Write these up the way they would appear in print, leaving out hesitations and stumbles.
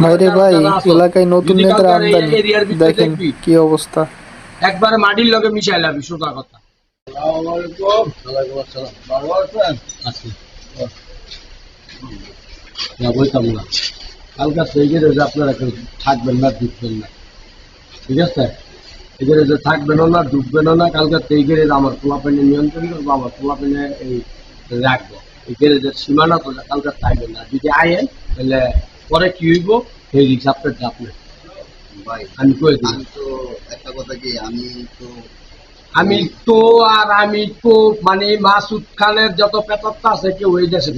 ভাইরে ভাই, এলাকায় নতুন নেতার আমদানি দেখেন কি অবস্থা। একবারে মাটির লগে মিশাই লাবি সোজা কথা। কালকা সেইগেরে যে আপনারা কেউ থাকবেন না, ঢুকবেন না, ঠিক আছে? এগেরে যে থাকবেন না, ঢুকবেন না, কালকা সেইগেরে আমার পোলাপাইনে নিয়ন্ত্রণ করবো, আমার পোলাপাইনে এই রাখবো। এগেরে যে সীমানা তো কালকা থাকবেন না, যদি আয়েন তাহলে পরে কি হইব সেই রিক্স আপনার আপনার ভাই আমি কয়ে দিই। একটা কথা কি, আমি তো মানে মাসুদ খানের যত পেতাত্তা আছে কেউ এই দেশে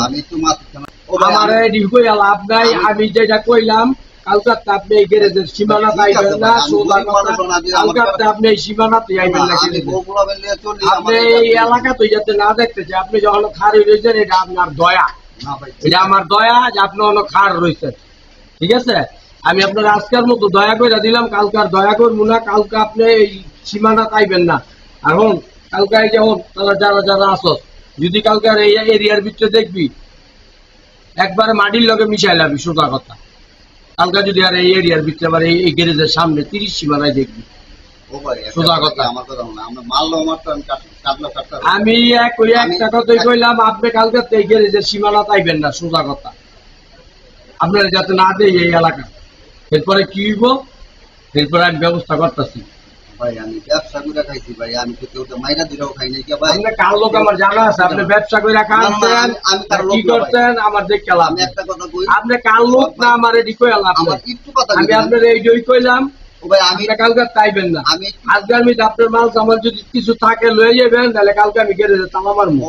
আমি তো আমার লাভ নাই। আমি যেটা কইলাম কালকাতে আপনি এই গ্যারেজের সীমানা পাইবেন না, কালকাতে আপনি এই সীমানাতে আইবেন না, আপনি এই এলাকা তো যাতে না দেখতেছে। আপনি যখন খার রয়েছেন এটা আপনার দয়া, এটা আমার দয়া যে আপনি অনেক খার রয়েছেন, ঠিক আছে? আমি আপনার আজকের মতো দয়া করে দিলাম, কালকার দয়া করবো না। কালকে আপনি এই সীমানা পাইবেন না। এখন কালকায় যেমন তারা যারা যারা আসো, যদি কালকার এই এরিয়ার ভিতরে দেখবি একবারে মাটির লগে মিশাই লাবি সোজা কথা। কালকা যদি আর এই এরিয়ার ভিতরে আবার এই গ্যারেজের সামনে 30 সীমানায় দেখবি সোজা কথা। আমি একটা কথাই কইলাম, আপনি কালকে এই গ্যারেজের সীমানা পাইবেন না সোজা কথা, আপনার যাতে না দেয় এই এলাকা। এরপরে কি হইব এরপরে আমি ব্যবস্থা করতেছি। ভাই আমি ব্যবসা করে খাইছি ভাই, আমি তো কেউ মাইরা দিলেও খাই নাই ভাই। আপনি কার লোক আমার জানা আছে, আপনি ব্যবসা করে খাচ্ছেন, কি করছেন আমার দেখে লাভ। আমি একটা কথা কই, আপনি কার লোক না আমার এডি কইলা লাভ। আমি আপনার এইটাই কইলাম, আমি কালকে চাইবেন না। আজকে আমি আপনার মাল সামান যদি কিছু থাকে লয়ে যাবেন, তাহলে কালকে আমি গ্যারেজে তালা মারবো।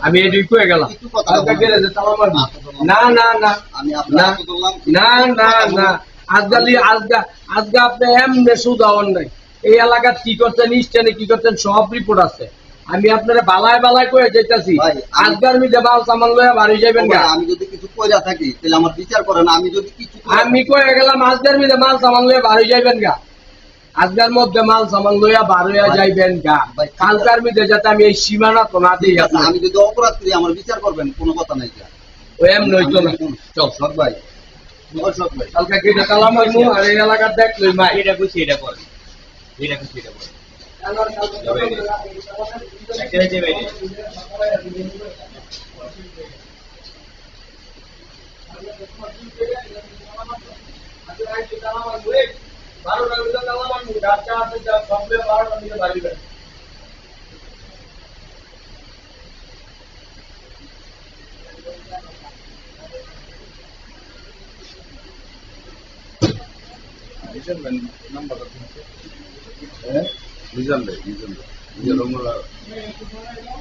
আমি এটাই কয়ে গেলাম, কালকে গ্যারেজে তালা মারবো। না না না না না না, আজকে আপনি এমনি সুদাওয়ান নাই। এই এলাকার কি করছেন, স্টেনে কি করছেন সব রিপোর্ট আছে। আমি আপনারা বালায় বালায় কয়ে যেতেছি, আজকের মিটে মাল সামান লয়ে বাড়ি যাবেন। আমি যদি কিছু কইরা থাকি তাহলে আমার বিচার করেন। আমি যদি কিছু আমি কয়ে গেলাম আজকের মিটে মাল সামান লয়ে বাড়ি যাবেন গা, আজকের মধ্যে মাল সামান লইয়া বার হইয়া যাইবেন গা। কালকার মিটে যাতে আমি এই সীমানা তো না দিই। আমি যদি অপরাধ করি আমার বিচার করবেন, কোনো কথা নাই। ও এম নইতো না। চল সব ভাই, কালকে কেটে তালা মারবো। আর এই এলাকার দেখলই মা এটা কইছি এটা করে, এটা কইছি এটা করে।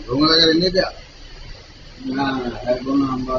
রঙলা গাড়ি নিয়ে দেয়া না, এখন আমরা